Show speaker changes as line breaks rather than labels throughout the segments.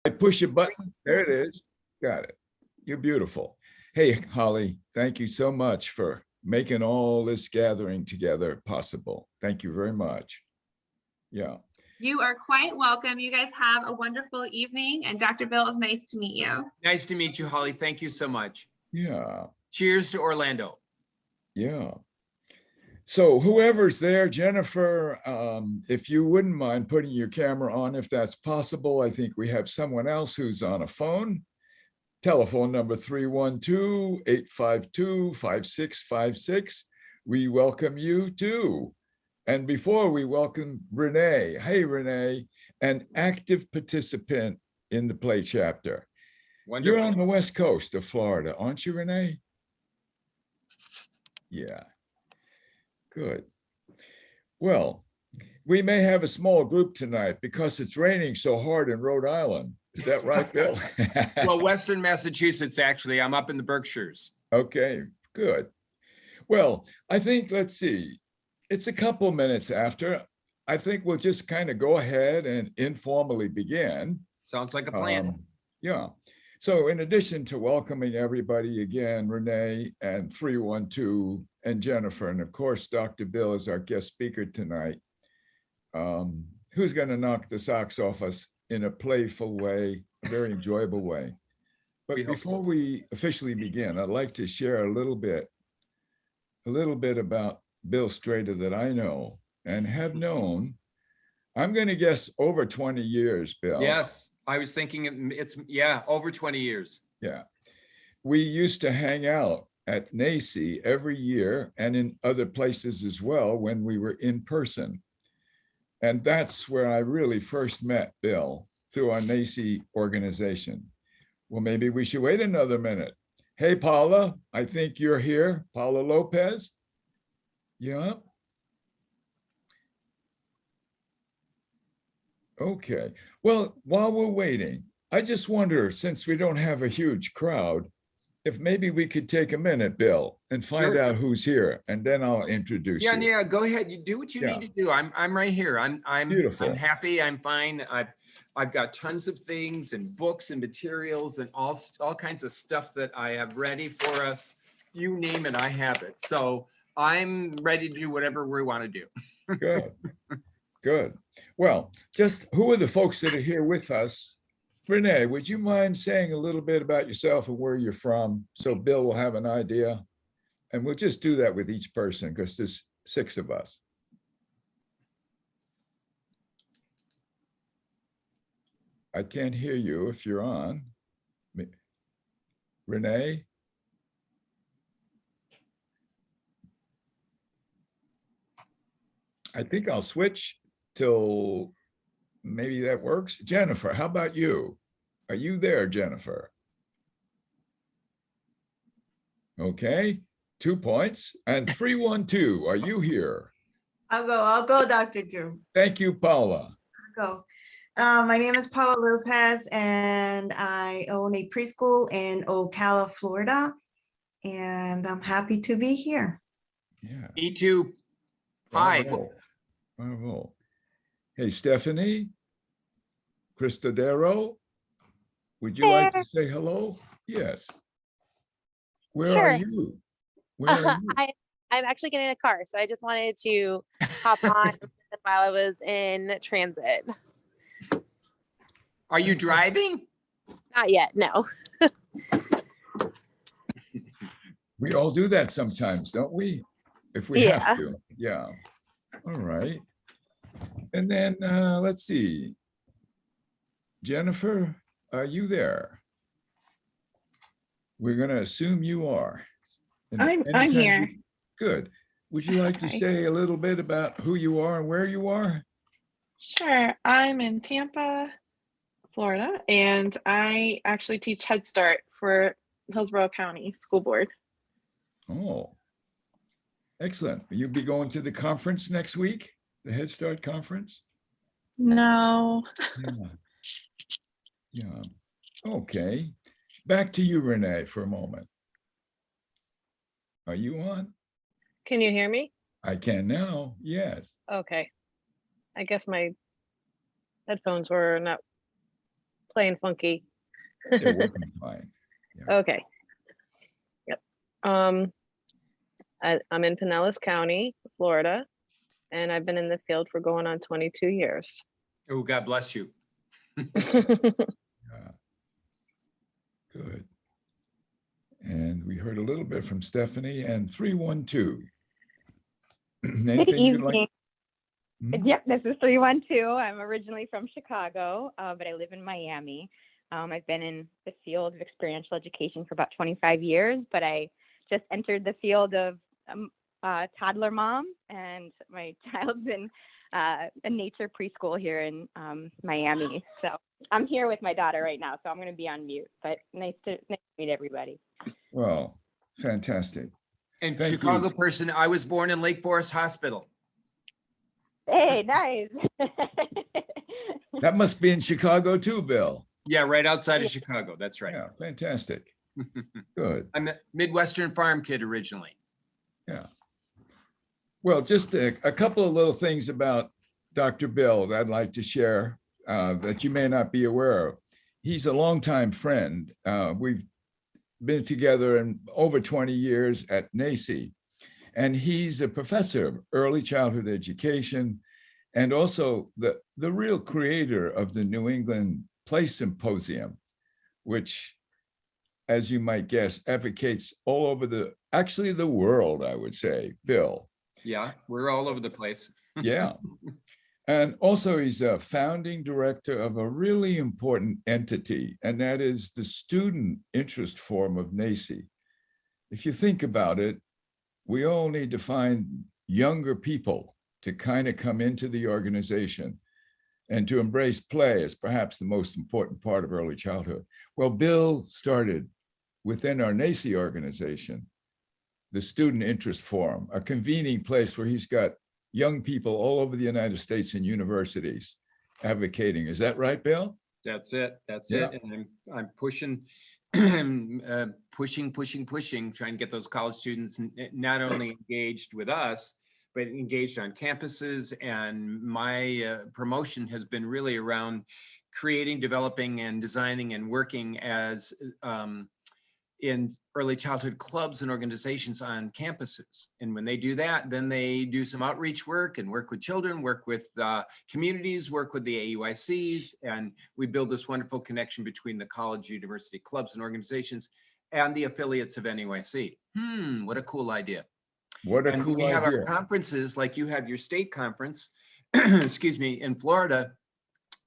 I push a button. There it is. Got it. You're beautiful. Hey, Holly, thank you so much for making all this gathering together possible. Thank you very much. Yeah.
You are quite welcome. You guys have a wonderful evening. And Dr. Bill, it's nice to meet you.
Nice to meet you, Holly. Thank you so much.
Yeah.
Cheers to Orlando.
Yeah. So whoever's there, Jennifer, if you wouldn't mind putting your camera on, if that's possible. I think we have someone else who's on a phone. Telephone number 312-852-5656. We welcome you too. And before we welcome Renee. Hey, Renee, an active participant in the play chapter.
Wonderful.
You're on the West Coast of Florida, aren't you, Renee? Yeah. Good. Well, we may have a small group tonight because it's raining so hard in Rhode Island. Is that right, Bill?
Well, Western Massachusetts, actually. I'm up in the Berkshires.
Okay, good. Well, I think, let's see, it's a couple minutes after. I think we'll just kind of go ahead and informally begin.
Sounds like a plan.
Yeah. So in addition to welcoming everybody again, Renee and 312 and Jennifer, and of course, Dr. Bill is our guest speaker tonight, who's going to knock the socks off us in a playful way, a very enjoyable way. But before we officially begin, I'd like to share a little bit about Bill Strader that I know and have known. I'm going to guess over 20 years, Bill.
Yes. I was thinking it's, yeah, over 20 years.
Yeah. We used to hang out at NAEYC every year and in other places as well when we were in person. And that's where I really first met Bill, through our NAEYC organization. Well, maybe we should wait another minute. Hey, Paula, I think you're here. Paula Lopez. Yeah. Okay. Well, while we're waiting, I just wonder, since we don't have a huge crowd, if maybe we could take a minute, Bill, and find out who's here, and then I'll introduce you.
Yeah, go ahead. You do what you need to do. I'm right here. I'm
Beautiful.
I'm happy. I'm fine. I've got tons of things and books and materials and all kinds of stuff that I have ready for us. You name it, I have it. So I'm ready to do whatever we want to do.
Good. Good. Well, just who are the folks that are here with us? Renee, would you mind saying a little bit about yourself and where you're from, so Bill will have an idea? And we'll just do that with each person because there's 6 of us. I can't hear you if you're on. Renee? I think I'll switch till maybe that works. Jennifer, how about you? Are you there, Jennifer? Okay, 2 points. And 312, are you here?
I'll go, Dr. Drew.
Thank you, Paula.
I'll go. My name is Paula Lopez, and I own a preschool in Ocala, Florida, and I'm happy to be here.
Yeah.
Me too. Hi.
Bravo. Bravo. Hey, Stephanie, Cristodero, would you like to say hello? Yes. Where are you? Where are you?
I'm actually getting in the car, so I just wanted to hop on while I was in transit.
Are you driving?
Not yet, no.
We all do that sometimes, don't we? If we have to. Yeah. All right. And then let's see. Jennifer, are you there? We're going to assume you are. And
I'm here.
Good. Would you like to say a little bit about who you are and where you are?
Sure. I'm in Tampa, Florida, and I actually teach Head Start for Hillsborough County School Board.
Oh, excellent. Will you be going to the conference next week? The Head Start conference?
No.
Yeah. Yeah. Okay. Back to you, Renee, for a moment. Are you on?
Can you hear me?
I can now. Yes.
Okay. I guess my headphones were not playing funky.
They're working fine.
Okay. Yep. I'm in Pinellas County, Florida, and I've been in the field for going on 22 years.
Oh, God bless you.
Yeah. Good. And we heard a little bit from Stephanie and 312.
Good
Anything you'd like?
evening.
Hmm?
Yep, this is 312. I'm originally from Chicago, but I live in Miami. I've been in the field of experiential education for about 25 years, but I just entered the field of toddler mom, and my child's in a nature preschool here in Miami. So I'm here with my daughter right now, so I'm going to be on mute, but nice to meet everybody.
Well, fantastic.
And
Thank
Chicago
you.
person, I was born in Lake Forest Hospital.
Hey, nice.
That must be in Chicago too, Bill.
Yeah, right outside of Chicago. That's right.
Yeah, fantastic. Good.
I'm a Midwestern farm kid originally.
Yeah. Well, just a couple of little things about Dr. Bill that I'd like to share that you may not be aware of. He's a longtime friend. We've been together in over 20 years at NAEYC, and he's a professor of early childhood education and also the real creator of the New England Symposium, which, as you might guess, advocates all over actually the world, I would say, Bill.
Yeah, we're all over the place.
Yeah. And also he's a founding director of a really important entity, and that is the Student Interest Forum of NAEYC. If you think about it, we all need to find younger people to kind of come into the organization and to embrace play as perhaps the most important part of early childhood. Well, Bill started within our NAEYC organization, the Student Interest Forum, a convening place where he's got young people all over the United States and universities advocating. Is that right, Bill?
That's it. That's
Yeah.
it. And I'm pushing, pushing, trying to get those college students not only engaged with us, but engaged on campuses. And my promotion has been really around creating, developing, and designing and working as in early childhood clubs and organizations on campuses. And when they do that, then they do some outreach work and work with children, work with communities, work with the AEYCs, and we build this wonderful connection between the college, university clubs and organizations and the affiliates of NAEYC. What a cool idea.
What a
And
cool
we have our
idea.
conferences, like you have your state conference, excuse me, in Florida.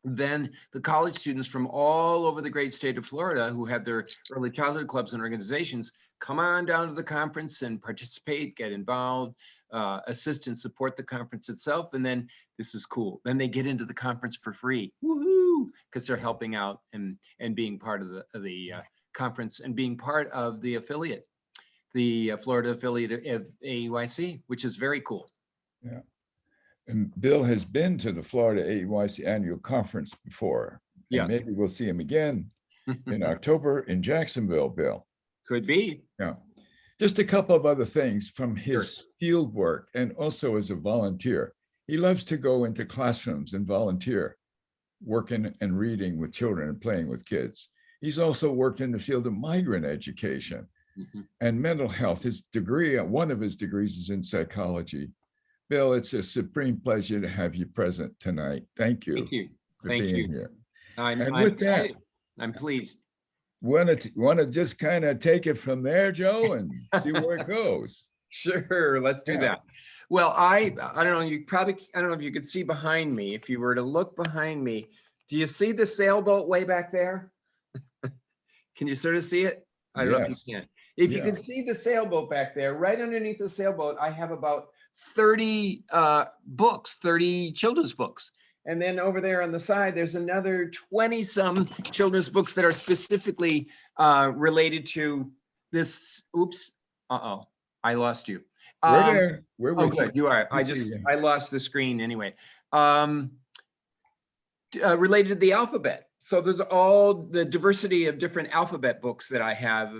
Then the college students from all over the great state of Florida who have their early childhood clubs and organizations come on down to the conference and participate, get involved, assist and support the conference itself. And then this is cool. Then they get into the conference for free, woohoo, because they're helping out and being part of the conference and being part of the affiliate, the Florida affiliate of AEYC, which is very cool.
Yeah. And Bill has been to the Florida AEYC annual conference before. And
Yes.
maybe we'll see him again in October in Jacksonville, Bill.
Could be.
Yeah. Just a couple of other things from his field work and also as a volunteer. He loves to go into classrooms and volunteer, working and reading with children and playing with kids. He's also worked in the field of migrant education and mental health. His degree, one of his degrees is in psychology. Bill, it's a supreme pleasure to have you present tonight. Thank you.
Thank you.
For
Thank
being
you.
here.
I'm
And with that,
excited. I'm pleased.
Want to just kind of take it from there, Joe, and see where it goes.
Sure, let's do
Yeah.
that. Well, I don't know, I don't know if you could see behind me. If you were to look behind me, do you see the sailboat way back there? Can you sort of see it? I don't know if
Yes.
you can. If you
Yeah.
can see the sailboat back there, right underneath the sailboat, I have about 30 books, 30 children's books. And then over there on the side, there's another 20 some children's books that are specifically related to this. Oops. Uh-oh, I lost you.
We're there. We're
Oh,
with
good, you are.
We see you.
I lost the screen anyway. Related to the alphabet. So there's all the diversity of different alphabet books that I have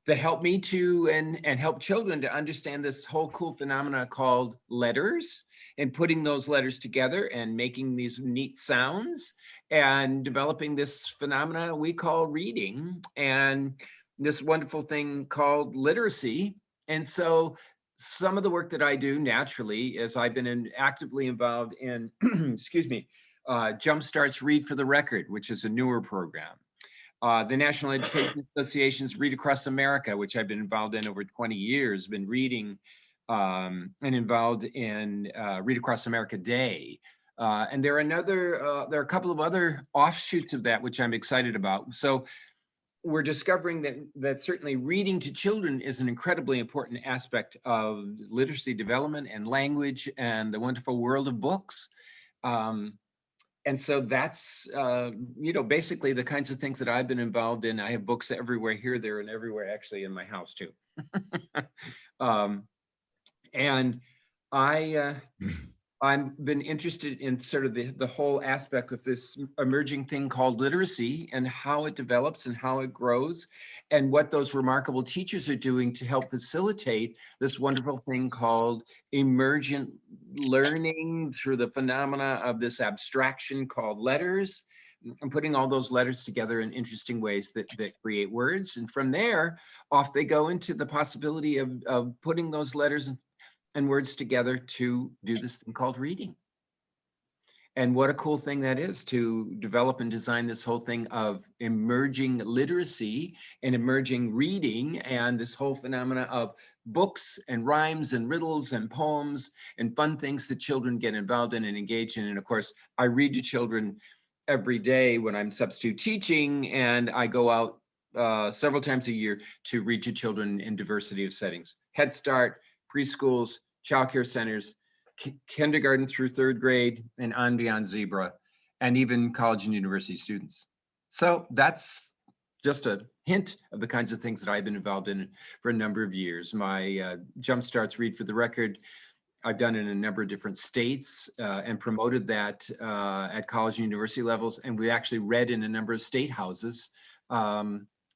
that help me to and help children to understand this whole cool phenomena called letters, and putting those letters together and making these neat sounds and developing this phenomena we call reading and this wonderful thing called literacy. And so some of the work that I do naturally is I've been actively involved in, excuse me, Jumpstart's Read for the Record, which is a newer program. The National Education Association's Read Across America, which I've been involved in over 20 years, been reading and involved in Read Across America Day. And there are a couple of other offshoots of that, which I'm excited about. So we're discovering that certainly reading to children is an incredibly important aspect of literacy development and language and the wonderful world of books. And so that's, basically the kinds of things that I've been involved in. I have books everywhere, here, there, and everywhere, actually in my house too. And I've been interested in sort of the whole aspect of this emerging thing called literacy and how it develops and how it grows and what those remarkable teachers are doing to help facilitate this wonderful thing called emergent learning through the phenomena of this abstraction called letters, and putting all those letters together in interesting ways that create words. And from there, off they go into the possibility of putting those letters and words together to do this thing called reading. And what a cool thing that is to develop and design this whole thing of emerging literacy and emerging reading and this whole phenomena of books and rhymes and riddles and poems and fun things that children get involved in and engage in. And of course, I read to children every day when I'm substitute teaching, and I go out several times a year to read to children in diversity of settings. Head Start, preschools, childcare centers, kindergarten through third grade, and on beyond Zebra, and even college and university students. So that's just a hint of the kinds of things that I've been involved in for a number of years. My Jumpstart's Read for the Record, I've done in a number of different states and promoted that at college and university levels. And we actually read in a number of state houses.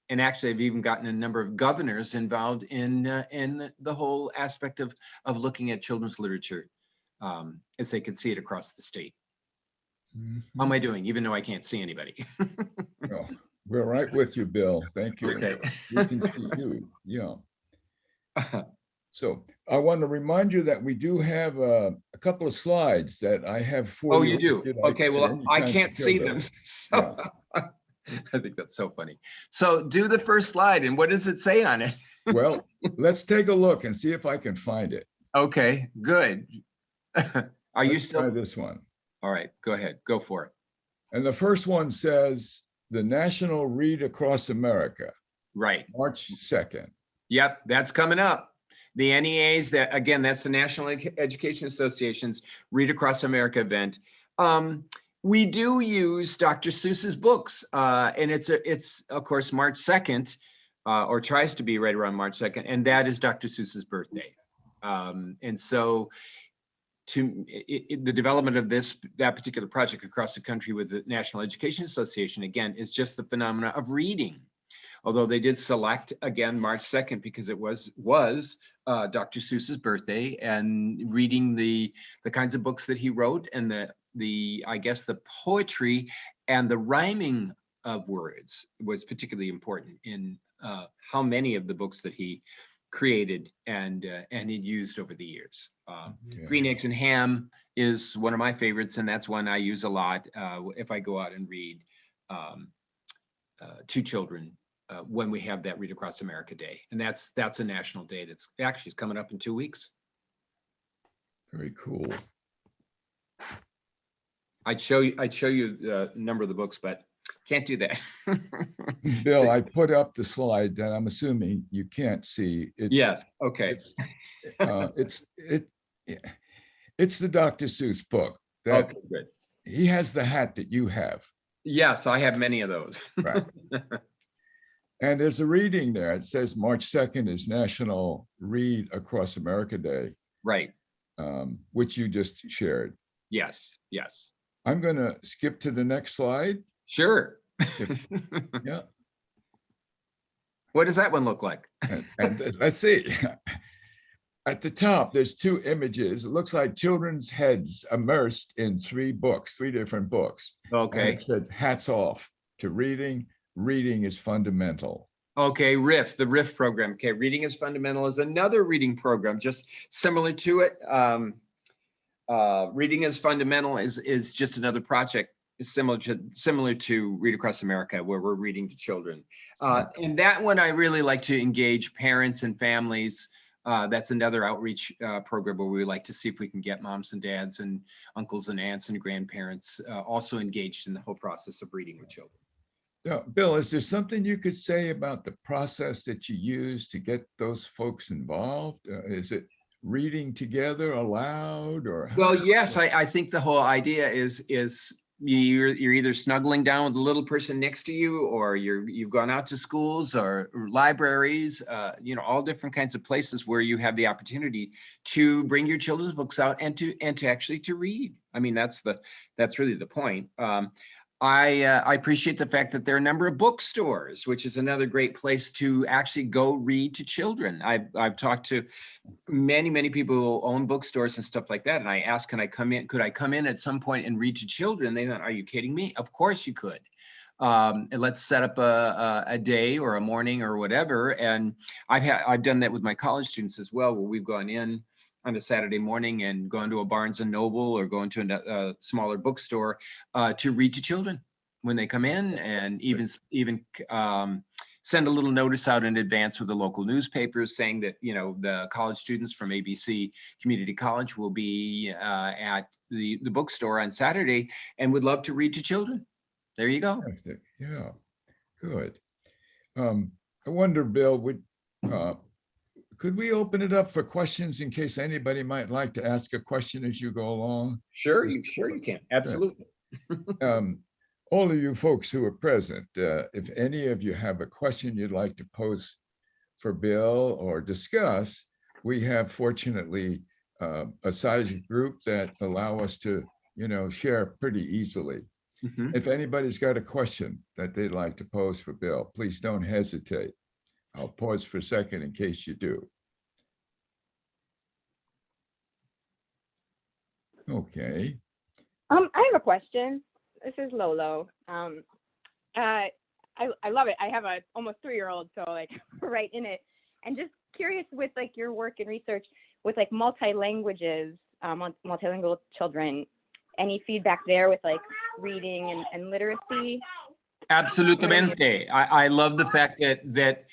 And actually, I've even gotten a number of governors involved in the whole aspect of looking at children's literature as they could see it across the state. How am I doing, even though I can't see anybody?
Oh, we're right with you, Bill. Thank you.
Okay.
We can see you. Yeah. So I want to remind you that we do have a couple of slides that I have for you.
Oh, you do?
if you'd like
Okay,
at
well,
any
I
time to
can't
show
see them. So I think that's so funny. So do the first slide, and what does it say on it?
Well, let's take a look and see if I can find it.
Okay, good. Are you
Let's try
still?
this one?
All right, go ahead, go for it.
And the first one says the National Read Across America,
Right.
March 2nd.
Yep, that's coming up. The NEA's, that again, that's the National Education Association's Read Across America event. We do use Dr. Seuss's books, and it's of course March 2nd, or tries to be right around March 2nd, and that is Dr. Seuss's birthday. And so the development of that particular project across the country with the National Education Association, again, is just the phenomena of reading. Although they did select, again, March 2nd, because it was Dr. Seuss's birthday, and reading the kinds of books that he wrote, and I guess the poetry and the rhyming of words was particularly important in how many of the books that he created and he used over the years. Green Eggs and Ham is one of my favorites, and that's one I use a lot if I go out and read to children when we have that Read Across America Day. And that's a national day that's actually coming up in 2 weeks.
Very cool.
I'd show you the number of the books, but can't do that.
Bill, I put up the slide that I'm assuming you can't see.
Yes, okay.
It's the Dr. Seuss book.
Okay, good.
He has the hat that you have.
Yes, I have many of those.
Right. And there's a reading there. It says March 2nd is National Read Across America Day.
Right.
Which you just shared.
Yes, yes.
I'm going to skip to the next slide.
Sure.
Yeah.
What does that one look like?
And let's see. At the top, there's two images. It looks like children's heads immersed in three different books. And
Okay.
it said, hats off to reading. Reading is fundamental.
Okay, the RIF program. Okay, Reading is Fundamental is another reading program, just similar to it. Reading is Fundamental is just another project similar to Read Across America, where we're reading to children. And that one I really like to engage parents and families. That's another outreach program where we like to see if we can get moms and dads and uncles and aunts and grandparents also engaged in the whole process of reading with children.
Now, Bill, is there something you could say about the process that you use to get those folks involved? Is it reading together aloud or?
Well, yes, I think the whole idea is you're either snuggling down with the little person next to you, or you've gone out to schools or libraries, all different kinds of places where you have the opportunity to bring your children's books out and to actually to read. I mean, that's really the point. I appreciate the fact that there are a number of bookstores, which is another great place to actually go read to children. I've talked to many people who own bookstores and stuff like that, and I asked, could I come in at some point and read to children? They thought, are you kidding me? Of course you could. And let's set up a day or a morning or whatever. And I've done that with my college students as well, where we've gone in on a Saturday morning and gone to a Barnes and Noble or going to a smaller bookstore to read to children when they come in, and even send a little notice out in advance with the local newspapers saying that, the college students from ABC Community College will be at the bookstore on Saturday and would love to read to children. There you go.
Fantastic. Yeah, good. I wonder, Bill, could we open it up for questions in case anybody might like to ask a question as you go along?
Sure you can. Absolutely.
All of you folks who are present, if any of you have a question you'd like to pose for Bill or discuss, we have fortunately a size group that allow us to, share pretty easily.
Mhm.
If anybody's got a question that they'd like to pose for Bill, please don't hesitate. I'll pause for a second in case you do. Okay.
I have a question. This is Lolo. I love it. I have a almost 3-year-old, so like right in it. And just curious with like your work and research with like multi-languages, multilingual children, any feedback there with like reading and literacy?
Absolutamente. I love the fact that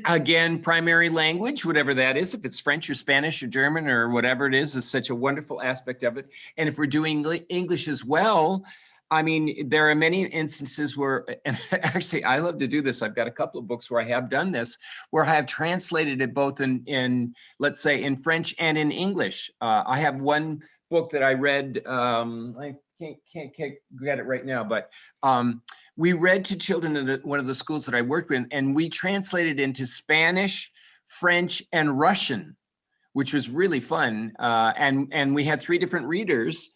again, primary language, whatever that is, if it's French or Spanish or German or whatever it is such a wonderful aspect of it. And if we're doing English as well, I mean, there are many instances where, and actually I love to do this. I've got a couple of books where I have done this, where I have translated it both in let's say in French and in English. I have one book that I read, I can't get it right now, but we read to children in one of the schools that I worked with, and we translated into Spanish, French, and Russian, which was really fun. And we had 3 different readers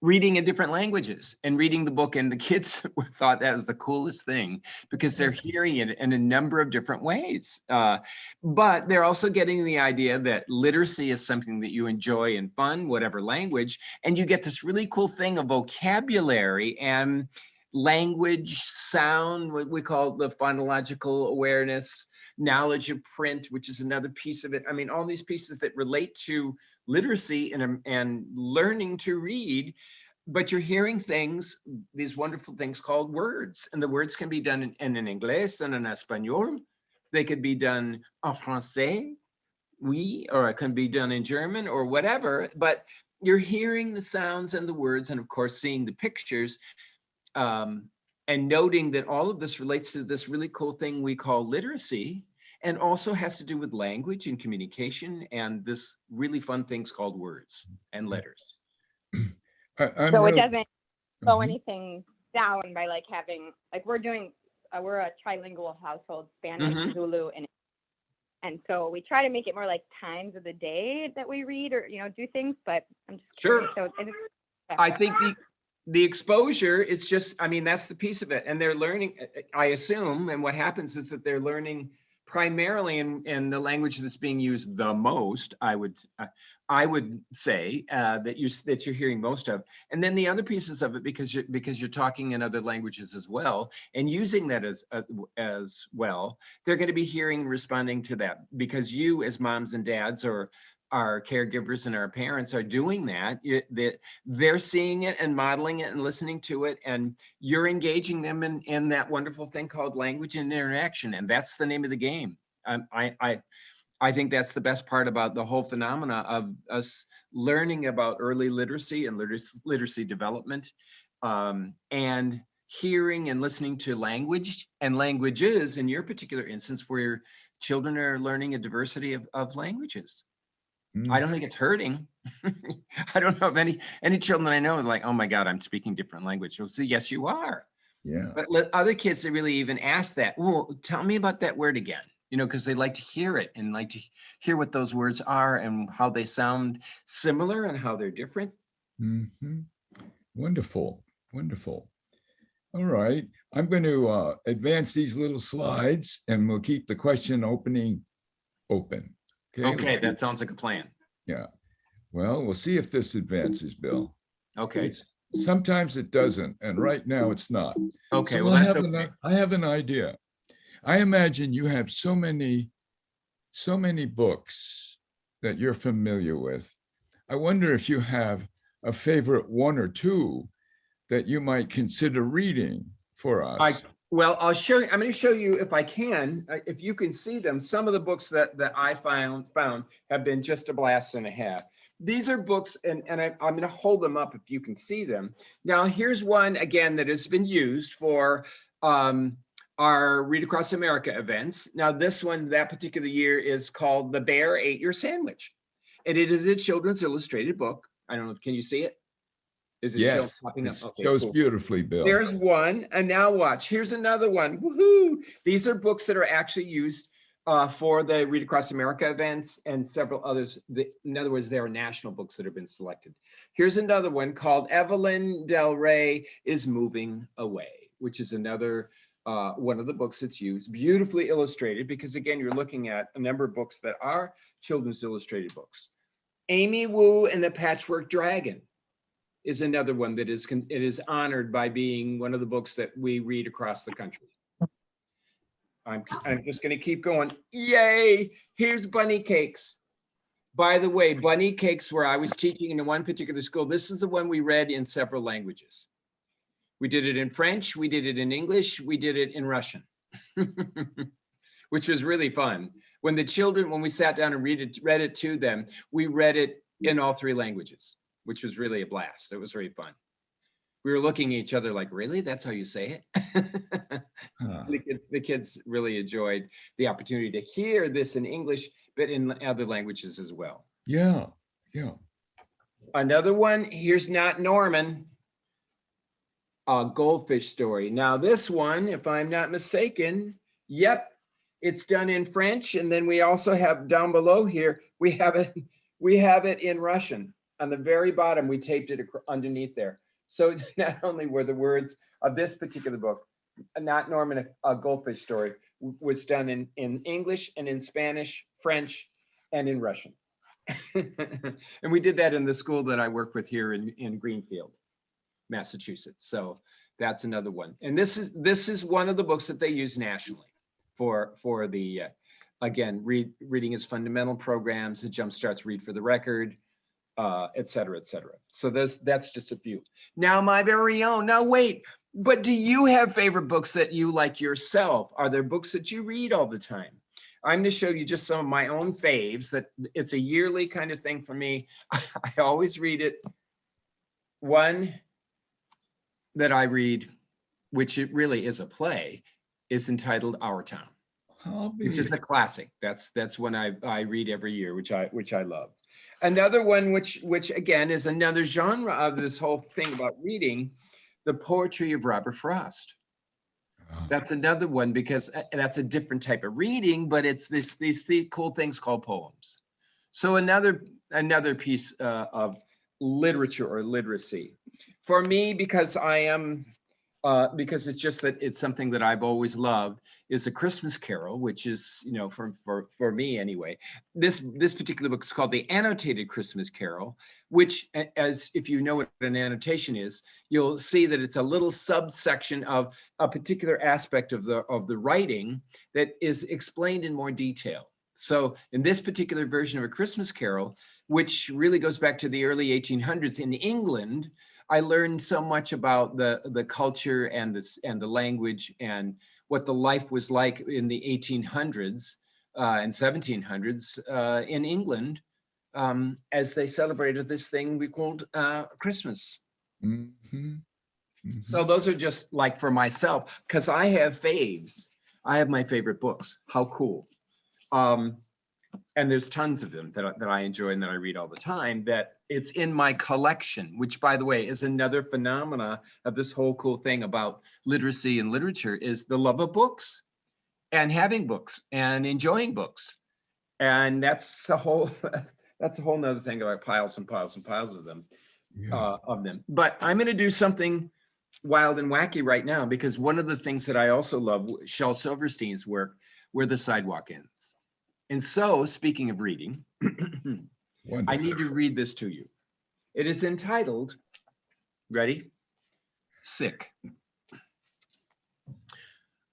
reading in different languages and reading the book, and the kids thought that was the coolest thing because they're hearing it in a number of different ways. But they're also getting the idea that literacy is something that you enjoy and fun, whatever language, and you get this really cool thing of vocabulary and language, sound, what we call the phonological awareness, knowledge of print, which is another piece of it. I mean, all these pieces that relate to literacy and learning to read, but you're hearing things, these wonderful things called words, and the words can be done in English and in Espanol. They could be done en français, oui, or it can be done in German or whatever, but you're hearing the sounds and the words, and of course, seeing the pictures, and noting that all of this relates to this really cool thing we call literacy, and also has to do with language and communication and this really fun things called words and letters.
So it doesn't slow
Mhm.
anything down by like having, like we're a trilingual household, Spanish,
Mhm.
Zulu, and so we try to make it more like times of the day that we read or, do things, but I'm just
Sure.
curious. So
I think the exposure, it's just, I mean, that's the piece of it. And they're learning, I assume, and what happens is that they're learning primarily in the language that's being used the most, I would say that you're hearing most of. And then the other pieces of it, because you're talking in other languages as well, and using that as well, they're going to be hearing, responding to that, because you as moms and dads or our caregivers and our parents are doing that. They're seeing it and modeling it and listening to it, and you're engaging them in that wonderful thing called language and interaction. And that's the name of the game. I think that's the best part about the whole phenomena of us learning about early literacy and literacy development, and hearing and listening to language and languages in your particular instance, where children are learning a diversity of languages. I don't think it's hurting. I don't know of any children that I know are like, oh my God, I'm speaking different language. So yes, you are.
Yeah.
But other kids, they really even ask that, well, tell me about that word again, because they like to hear it and like to hear what those words are and how they sound similar and how they're different.
Mm-hmm. Wonderful. Wonderful. All right. I'm going to advance these little slides and we'll keep the question opening open.
Okay, that sounds like a plan.
Yeah. Well, we'll see if this advances, Bill.
Okay.
Sometimes it doesn't, and right now it's not.
Okay,
So
well, that's okay.
I have an idea. I imagine you have so many books that you're familiar with. I wonder if you have a favorite one or two that you might consider reading for us.
Well, I'll show you. I'm going to show you, if I can, if you can see them. Some of the books that I found have been just a blast and a half. These are books, and I'm going to hold them up if you can see them. Now, here's one, again, that has been used for our Read Across America events. Now, this one, that particular year, is called The Bear Ate Your Sandwich. And it is a children's illustrated book. I don't know, can you see it? Is it
Yes,
popping up?
it
Okay,
shows
cool.
beautifully, Bill.
There's one, and now watch. Here's another one. Woohoo! These are books that are actually used for the Read Across America events and several others. In other words, there are national books that have been selected. Here's another one called Evelyn Del Rey is Moving Away, which is another one of the books that's used. Beautifully illustrated, because again, you're looking at a number of books that are children's illustrated books. Amy Wu and the Patchwork Dragon is another one that it is honored by being one of the books that we read across the country. I'm just going to keep going. Yay! Here's Bunny Cakes. By the way, Bunny Cakes, where I was teaching in one particular school, this is the one we read in several languages. We did it in French, we did it in English, we did it in Russian, which was really fun. When we sat down and read it to them, we read it in all three languages, which was really a blast. It was very fun. We were looking at each other like, really? That's how you say it? The kids really enjoyed the opportunity to hear this in English, but in other languages as well.
Yeah, yeah.
Another one, here's Not Norman, a Goldfish Story. Now this one, if I'm not mistaken, yep, it's done in French. And then we also have down below here, we have it in Russian. On the very bottom, we taped it underneath there. So not only were the words of this particular book, Not Norman, a Goldfish Story, was done in English and in Spanish, French, and in Russian. And we did that in the school that I work with here in Greenfield, Massachusetts. So that's another one. And this is one of the books that they use nationally for the, again, reading is fundamental programs, it jumpstarts Read for the Record, et cetera, et cetera. So that's just a few. Now, my very own. Now, wait, but do you have favorite books that you like yourself? Are there books that you read all the time? I'm going to show you just some of my own faves. That it's a yearly kind of thing for me. I always read it. One that I read, which it really is a play, is entitled Our Town, which is a classic. That's one I read every year, which I love. Another one, which again is another genre of this whole thing about reading, the poetry of Robert Frost. That's another one, because that's a different type of reading, but it's these cool things called poems. So another piece of literature or literacy. For me, because because it's just that it's something that I've always loved, is A Christmas Carol, which is, you know, for me anyway. This particular book is called The Annotated Christmas Carol, which, as if you know what an annotation is, you'll see that it's a little subsection of a particular aspect of the writing that is explained in more detail. So in this particular version of A Christmas Carol, which really goes back to the early 1800s in England, I learned so much about the culture and the language and what the life was like in the 1800s and 1700s in England as they celebrated this thing we called Christmas.
Mhm.
So those are just like for myself, because I have faves. I have my favorite books. How cool. And there's tons of them that I enjoy and that I read all the time, that it's in my collection, which, by the way, is another phenomena of this whole cool thing about literacy and literature, is the love of books and having books and enjoying books. And that's a whole nother thing about piles and piles and piles of them.
Yeah.
But I'm going to do something wild and wacky right now, because one of the things that I also love, Shel Silverstein's work, Where the Sidewalk Ends. And so, speaking of reading, I need to read this to you. It is entitled, ready? Sick.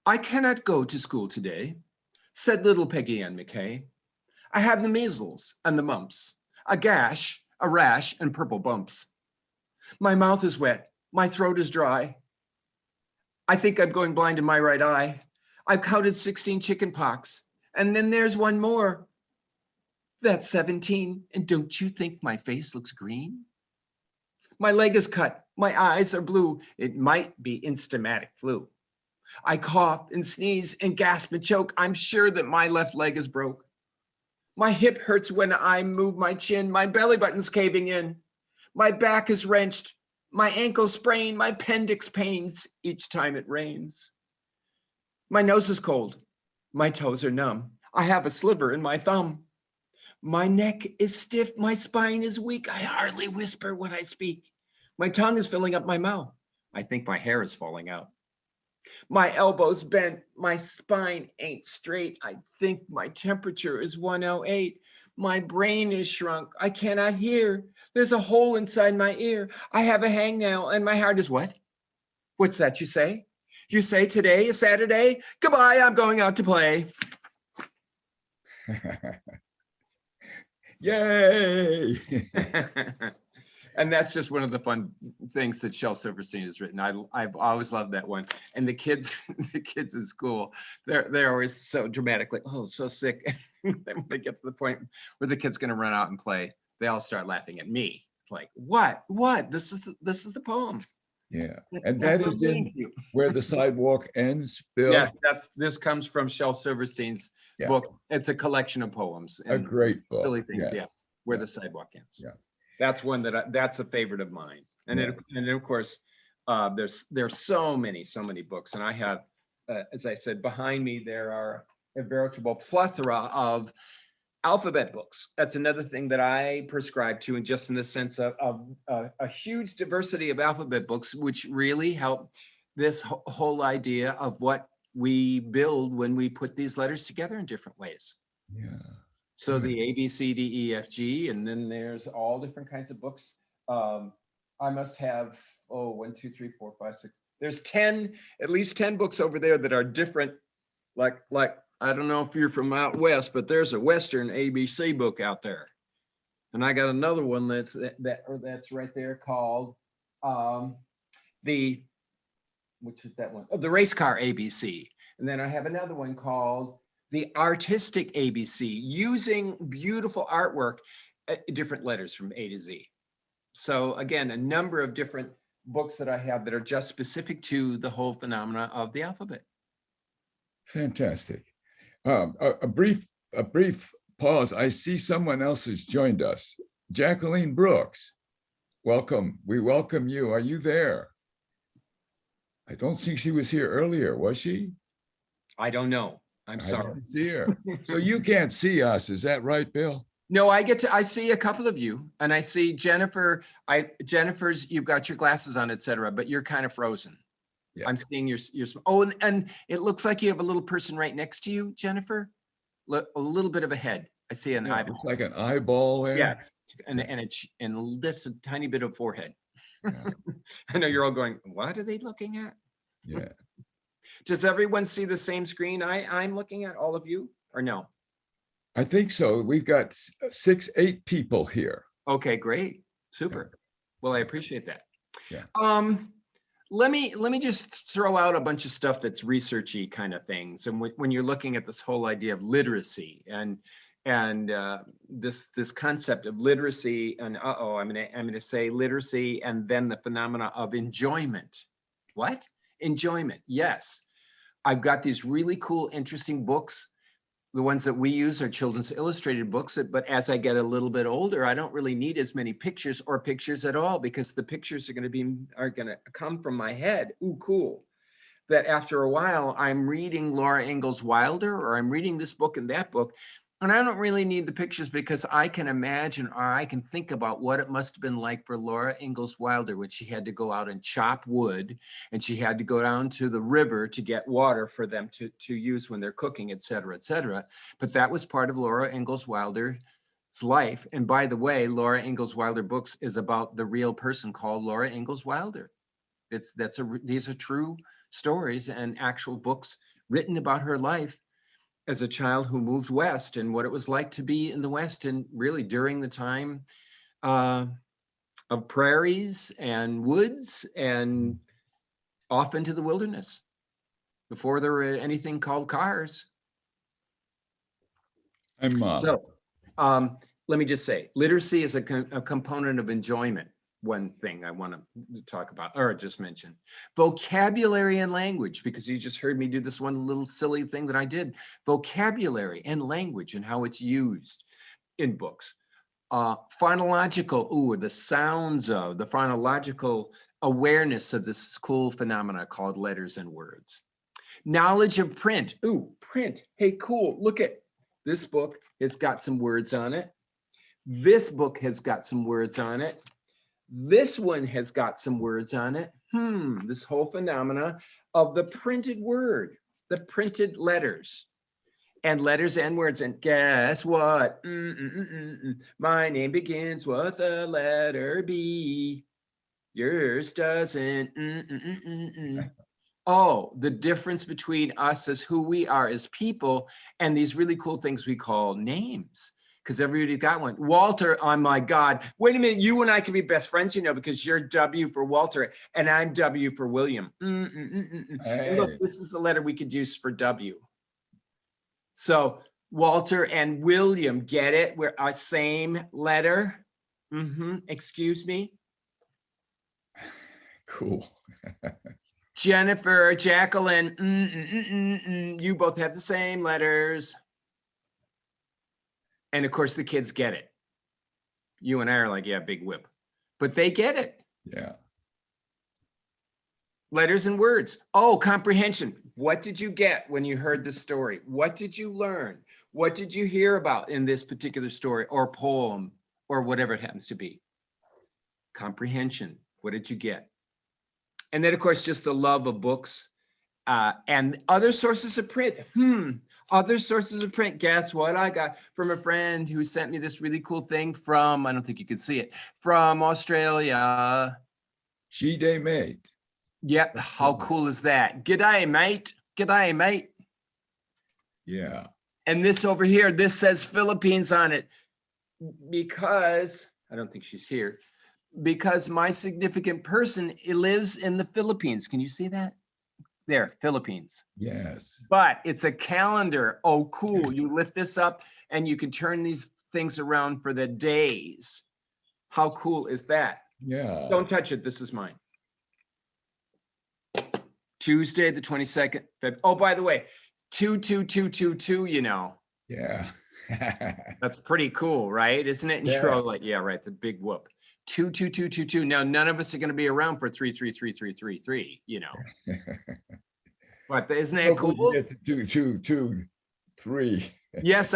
I cannot go to school today, said little Peggy Ann McKay. I have the measles and the mumps, a gash, a rash, and purple bumps. My mouth is wet, my throat is dry. I think I'm going blind in my right eye. I've counted 16 chicken pox. And then there's one more. That's 17. And don't you think my face looks green? My leg is cut. My eyes are blue. It might be instamatic flu. I cough and sneeze and gasp and choke. I'm sure that my left leg is broke. My hip hurts when I move my chin. My belly button's caving in. My back is wrenched. My ankle sprained. My appendix pains each time it rains. My nose is cold. My toes are numb. I have a sliver in my thumb. My neck is stiff. My spine is weak. I hardly whisper when I speak. My tongue is filling up my mouth. I think my hair is falling out. My elbows bent. My spine ain't straight. I think my temperature is 108. My brain is shrunk. I cannot hear. There's a hole inside my ear. I have a hangnail and my heart is what? What's that you say? You say today is Saturday? Goodbye, I'm going out to play.
Yay!
And that's just one of the fun things that Shel Silverstein has written. I've always loved that one. And the kids in school, they're always so dramatic, like, oh, so sick. And then when they get to the point where the kid's going to run out and play, they all start laughing at me. It's like, what? This is the poem.
Yeah, and
That's
that
what
is
I'm
in
saying to you.
Where the Sidewalk Ends, Bill.
Yes, this comes from Shel Silverstein's
Yeah.
book. It's a collection of poems.
A great book.
Silly things,
Yes.
Where
Yeah.
the Sidewalk Ends.
Yeah.
That's one that's a favorite of mine. And
Yeah.
and of course, there's so many books, and I have, as I said, behind me there are a veritable plethora of alphabet books. That's another thing that I prescribe to, and just in the sense of a huge diversity of alphabet books, which really help this whole idea of what we build when we put these letters together in different ways.
Yeah.
So the A, B, C, D, E, F, G, and then there's all different kinds of books. I must have, 1, 2, 3, 4, 5, 6. There's at least 10 books over there that are different. Like I don't know if you're from out west, but there's a Western ABC book out there. And I got another one that's right there called which is that one? Oh, the Race Car ABC. And then I have another one called the Artistic ABC, using beautiful artwork, different letters from A to Z. So again, a number of different books that I have that are just specific to the whole phenomena of the alphabet.
Fantastic. A brief pause. I see someone else has joined us. Jacqueline Brooks, welcome. We welcome you. Are you there? I don't think she was here earlier, was she?
I don't know. I'm sorry.
I didn't see her. So you can't see us, is that right, Bill?
No, I see a couple of you, and I see Jennifer. Jennifer's, you've got your glasses on, etc., but you're kind of frozen.
Yeah.
I'm seeing your. Oh, and it looks like you have a little person right next to you, Jennifer. A little bit of a head. I see an
Yeah,
eyeball.
it's like an eyeball there.
Yes, and just a tiny bit of forehead.
Yeah.
I know you're all going, what are they looking at?
Yeah.
Does everyone see the same screen I'm looking at, all of you, or no?
I think so. We've got 8 people here.
Okay, great, super. Well, I appreciate that.
Yeah.
Let me just throw out a bunch of stuff that's researchy kind of things. And when you're looking at this whole idea of literacy and this concept of literacy, and I'm gonna say literacy and then the phenomena of enjoyment. What? Enjoyment, yes. I've got these really cool, interesting books. The ones that we use are children's illustrated books, but as I get a little bit older, I don't really need as many pictures or pictures at all, because the pictures are gonna come from my head. Ooh, cool. That after a while, I'm reading Laura Ingalls Wilder, or I'm reading this book and that book, and I don't really need the pictures, because I can imagine, or I can think about what it must have been like for Laura Ingalls Wilder when she had to go out and chop wood, and she had to go down to the river to get water for them to use when they're cooking, et cetera, et cetera. But that was part of Laura Ingalls Wilder's life. And by the way, Laura Ingalls Wilder books is about the real person called Laura Ingalls Wilder. These are true stories and actual books written about her life as a child who moved west, and what it was like to be in the West, and really during the time of prairies and woods and off into the wilderness before there were anything called cars. So let me just say, literacy is a component of enjoyment. One thing I want to talk about, or just mention, vocabulary and language, because you just heard me do this one little silly thing that I did. Vocabulary and language and how it's used in books. Phonological, the sounds of, the phonological awareness of this cool phenomena called letters and words. Knowledge of print, print, hey, cool, look at this book, it's got some words on it. This book has got some words on it. This one has got some words on it. This whole phenomena of the printed word, the printed letters, and letters and words. And guess what? My name begins with a letter B. Yours doesn't. Oh, the difference between us as who we are as people and these really cool things we call names. Because everybody got one. Walter, oh my God. Wait a minute, you and I can be best friends, because you're W for Walter and I'm W for William.
Hey.
And look, this is the letter we could use for W. So Walter and William, get it? We're our same letter. Excuse me.
Cool.
Jennifer, Jacqueline, you both have the same letters. And of course, the kids get it. You and I are like, yeah, big whip. But they get it.
Yeah.
Letters and words. Oh, comprehension. What did you get when you heard this story? What did you learn? What did you hear about in this particular story or poem or whatever it happens to be? Comprehension. What did you get? And then, of course, just the love of books and other sources of print. Other sources of print. Guess what I got from a friend who sent me this really cool thing from, I don't think you could see it, from Australia.
G-Day mate.
Yep. How cool is that? G'day, mate. G'day, mate.
Yeah.
And this over here, this says Philippines on it because, I don't think she's here, because my significant person lives in the Philippines. Can you see that? There, Philippines.
Yes.
But it's a calendar. Oh, cool. You lift this up and you can turn these things around for the days. How cool is that?
Yeah.
Don't touch it. This is mine. Tuesday, the 22nd. Oh, by the way, 22222,
Yeah.
That's pretty cool, right? Isn't it? And
Yeah.
you're all like, yeah, right. The big whoop. 22222. Now, none of us are going to be around for 3333333, But isn't that
Hopefully
cool?
you get to 2, 2, 2, 3.
Yes,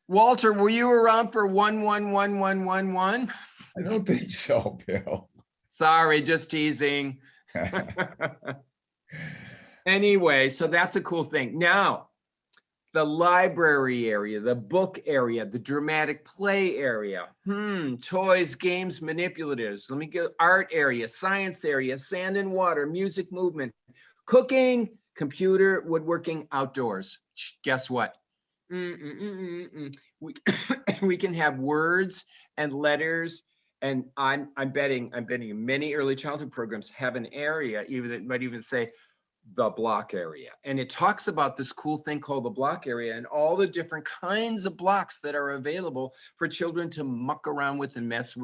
Walter, were you around for 111111?
I don't think so, Bill.
Sorry, just teasing. Anyway, so that's a cool thing. Now, the library area, the book area, the dramatic play area, toys, games, manipulatives. Let me go art area, science area, sand and water, music, movement, cooking, computer, woodworking, outdoors. Guess what? We can have words and letters, and I'm betting many early childhood programs have an area even that might even say the block area, and it talks about this cool thing called the block area and all the different kinds of blocks that are available for children to muck around with and mess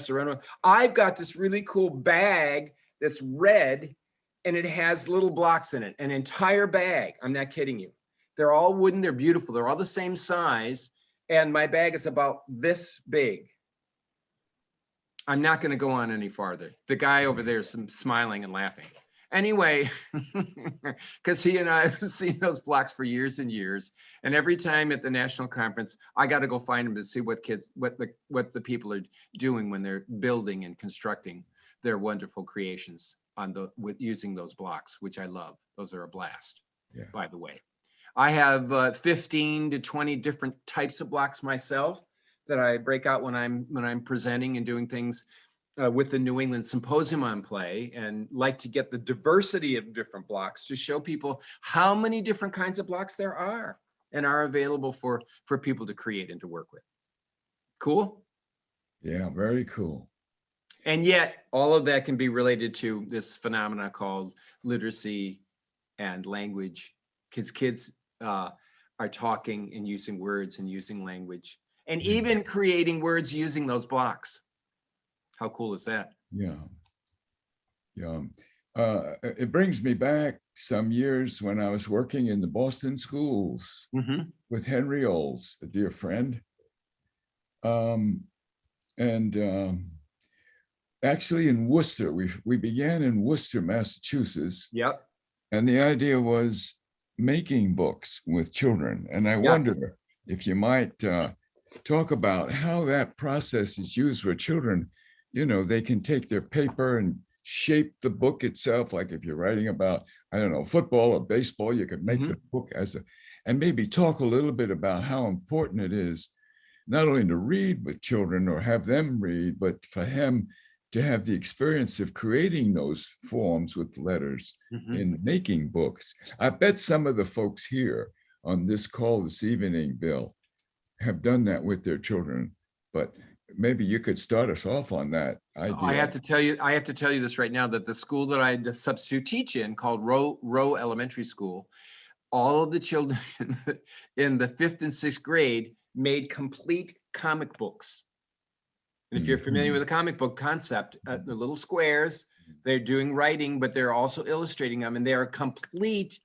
around with. I've got this really cool bag that's red, and it has little blocks in it, an entire bag. I'm not kidding you. They're all wooden, they're beautiful, they're all the same size, and my bag is about this big. I'm not going to go on any farther. The guy over there is smiling and laughing. Anyway, because he and I have seen those blocks for years and years, and every time at the national conference, I got to go find them to see what the people are doing when they're building and constructing their wonderful creations using those blocks, which I love. Those are a blast, by the way. I have 15 to 20 different types of blocks myself that I break out when I'm presenting and doing things with the New England Symposium on play, and like to get the diversity of different blocks to show people how many different kinds of blocks there are and are available for people to create and to work with. Cool?
Yeah, very cool.
And yet all of that can be related to this phenomena called literacy and language, because kids are talking and using words and using language and even creating words using those blocks. How cool is that?
Yeah. Yeah. It brings me back some years when I was working in the Boston schools with Henry Olds, a dear friend. Actually in Worcester, we began in Worcester, Massachusetts.
Yep.
And the idea was making books with children. And I wonder if you might talk about how that process is used for children. You know, they can take their paper and shape the book itself. Like if you're writing about, I don't know, football or baseball, you could make the book and maybe talk a little bit about how important it is, not only to read with children or have them read, but for him to have the experience of creating those forms with letters in making books. I bet some of the folks here on this call this evening, Bill, have done that with their children, but maybe you could start us off on that idea.
I have to tell you this right now, that the school that I substitute teach in, called Rowe Elementary School, all of the children in the 5th and 6th grade made complete comic books. And if you're familiar with the comic book concept, the little squares, they're doing writing, but they're also illustrating them, and they're complete.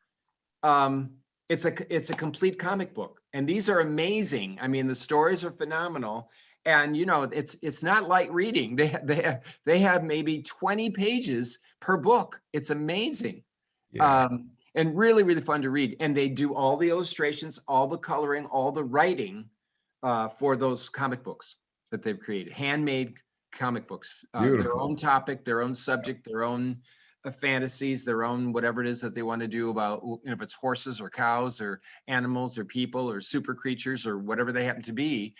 It's a complete comic book, and these are amazing. I mean, the stories are phenomenal. And you know, it's not light reading. They have maybe 20 pages per book. It's amazing, and really, really fun to read. And they do all the illustrations, all the coloring, all the writing for those comic books that they've created. Handmade comic books, their own topic, their own subject, their own fantasies, their own whatever it is that they want to do about, if it's horses or cows or animals or people or super creatures or whatever they happen to be.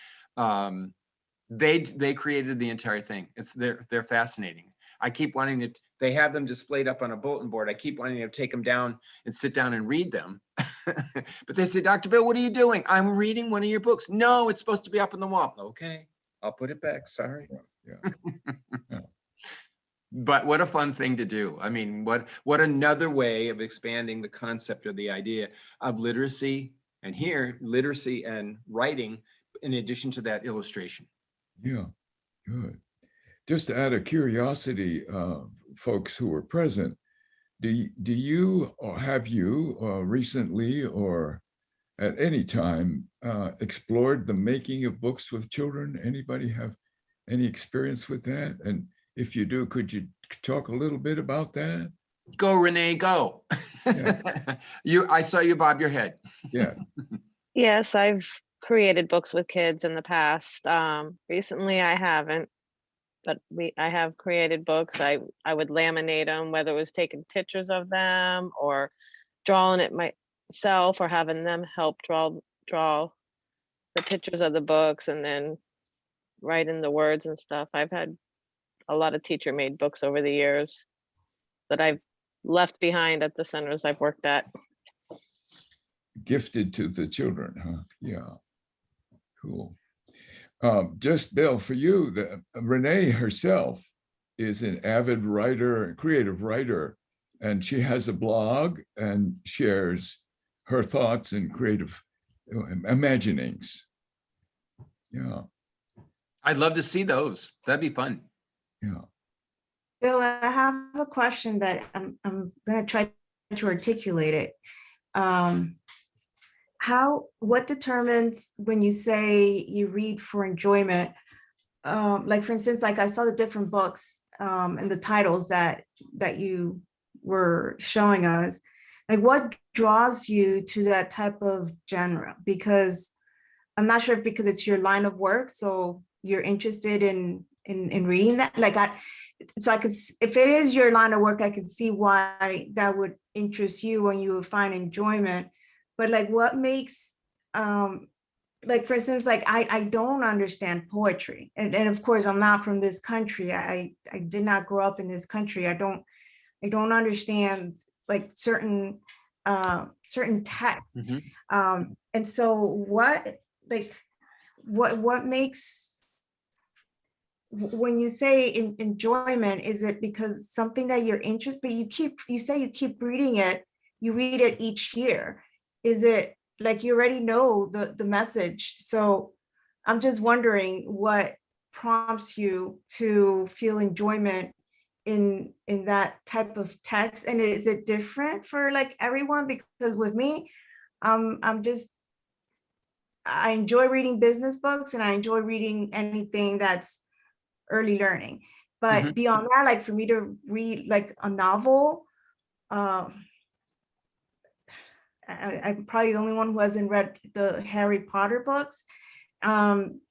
They created the entire thing. They're fascinating. I keep wanting to, they have them displayed up on a bulletin board. I keep wanting to take them down and sit down and read them. But they say, Dr. Bill, what are you doing? I'm reading one of your books. No, it's supposed to be up on the wall. Okay, I'll put it back. Sorry.
Yeah.
But what a fun thing to do. I mean, what another way of expanding the concept or the idea of literacy, and here, literacy and writing, in addition to that, illustration.
Yeah, good. Just out of curiosity, folks who were present, do you or have you recently or at any time explored the making of books with children? Anybody have any experience with that? And if you do, could you talk a little bit about that?
Go, Renee, go.
Yeah.
I saw you bob your head.
Yeah.
Yes, I've created books with kids in the past. Recently I haven't, but I have created books. I would laminate them, whether it was taking pictures of them or drawing it myself or having them help draw the pictures of the books and then write in the words and stuff. I've had a lot of teacher made books over the years that I've left behind at the centers I've worked at.
Gifted to the children, huh? Yeah, cool. Just Bill, for you, Renee herself is an avid writer, creative writer, and she has a blog and shares her thoughts and creative imaginings. Yeah.
I'd love to see those. That'd be fun.
Yeah.
Bill, I have a question that I'm going to try to articulate it. What determines when you say you read for enjoyment? Like for instance, like I saw the different books and the titles that you were showing us. Like what draws you to that type of genre? Because I'm not sure if because it's your line of work, so you're interested in reading that. Like so I could, if it is your line of work, I could see why that would interest you and you would find enjoyment. But like what makes, like for instance, like I don't understand poetry. And of course I'm not from this country. I did not grow up in this country. I don't understand like certain texts. And so what makes, when you say enjoyment, is it because something that you're interested, but you say you keep reading it, you read it each year? Is it like you already know the message? So I'm just wondering what prompts you to feel enjoyment in that type of text, and is it different for like everyone? Because with me, I enjoy reading business books and I enjoy reading anything that's early learning. But beyond that, like for me to read like a novel, I'm probably the only one who hasn't read the Harry Potter books.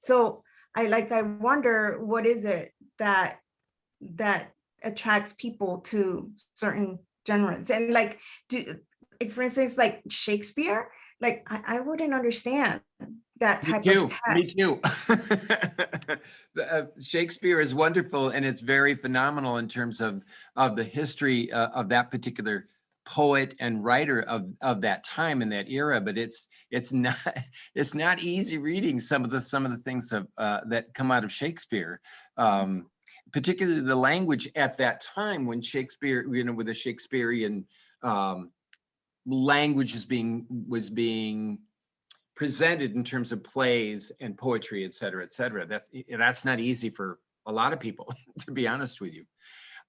So I wonder what is it that attracts people to certain genres, and like for instance, like Shakespeare, like I wouldn't understand that type of text.
Me too. Shakespeare is wonderful, and it's very phenomenal in terms of the history of that particular poet and writer of that time and that era. But it's not easy reading some of the things that come out of Shakespeare. Particularly the language at that time when Shakespeare, with the Shakespearean language was being presented in terms of plays and poetry, et cetera, et cetera. That's not easy for a lot of people, to be honest with you.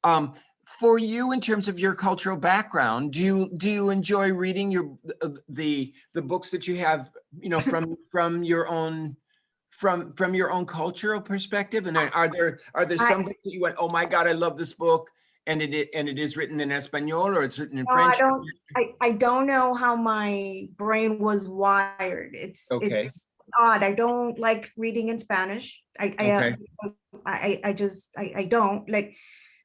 For you, in terms of your cultural background, do you enjoy reading the books that you have, from your own cultural perspective? And are there some books that you went, oh my God, I love this book, and it is written in Espanol or it's written in French?
I don't know how my brain was wired. It's odd. I don't like reading in Spanish. I don't like.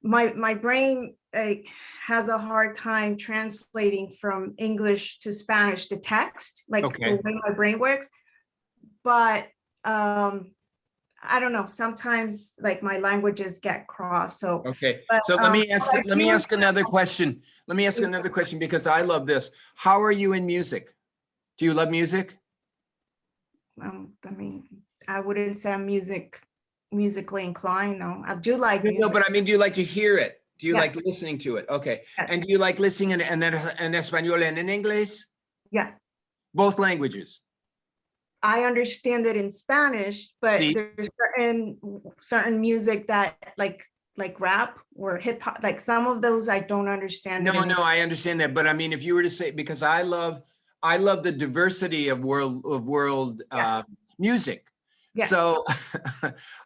My brain has a hard time translating from English to Spanish the text, like the way my brain works. But I don't know. Sometimes like my languages get crossed. So
so let me ask another question. Let me ask another question, because I love this. How are you in music? Do you love music?
I mean, I wouldn't say I'm musically inclined. No, I do like music.
No, but I mean, do you like to hear it? Do you like listening to it? Okay.
Yes.
And do you like listening in Espanol and in English?
Yes.
Both languages.
I understand it in Spanish, but there's certain music that like rap or hip hop, like some of those I don't understand.
No, I understand that. But I mean, if you were to say, because I love the diversity of world music. Yes. So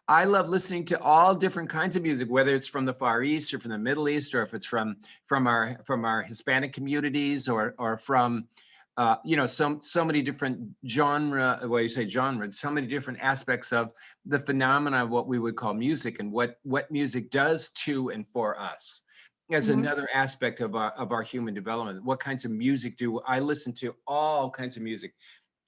I love listening to all different kinds of music, whether it's from the Far East or from the Middle East, or if it's from our Hispanic communities or from so many different genre, well, you say genre, so many different aspects of the phenomena of what we would call music and what music does to and for us as
Mhm.
another aspect of our human development. What kinds of music do I listen to? All kinds of music.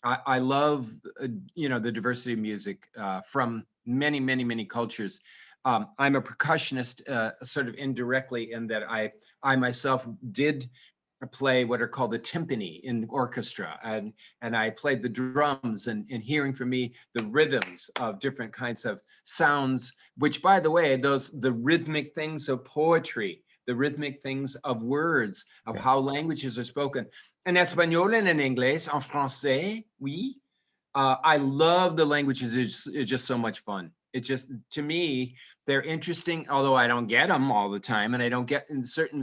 I love, the diversity of music from many, many, many cultures. I'm a percussionist, sort of indirectly, in that I myself did play what are called the timpani in orchestra, and I played the drums, and hearing for me the rhythms of different kinds of sounds, which, by the way, the rhythmic things of poetry, the rhythmic things of words, of how languages are spoken. En espagnol and en inglés, en français, oui. I love the languages. It's just so much fun. It just, to me, they're interesting, although I don't get them all the time, and I don't get in certain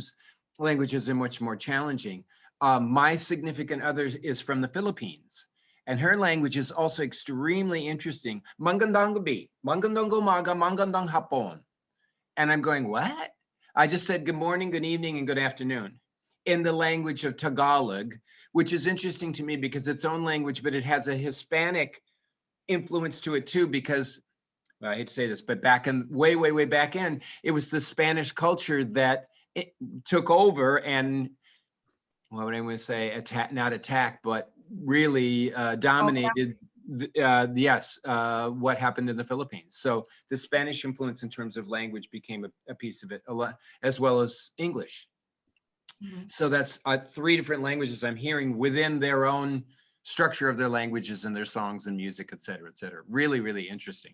languages are much more challenging. My significant other is from the Philippines, and her language is also extremely interesting. Magandang gabi, magandang umaga, magandang hapon. And I'm going, what? I just said good morning, good evening, and good afternoon in the language of Tagalog, which is interesting to me because it's own language, but it has a Hispanic influence to it too, because, well, I hate to say this, but back in way, way, way back in, it was the Spanish culture that it took over and, what would I want to say, not attack, but really dominated what happened in the Philippines. So the Spanish influence in terms of language became a piece of it, a lot, as well as English.
Mhm.
So that's 3 different languages I'm hearing within their own structure of their languages and their songs and music, et cetera, et cetera. Really, really interesting.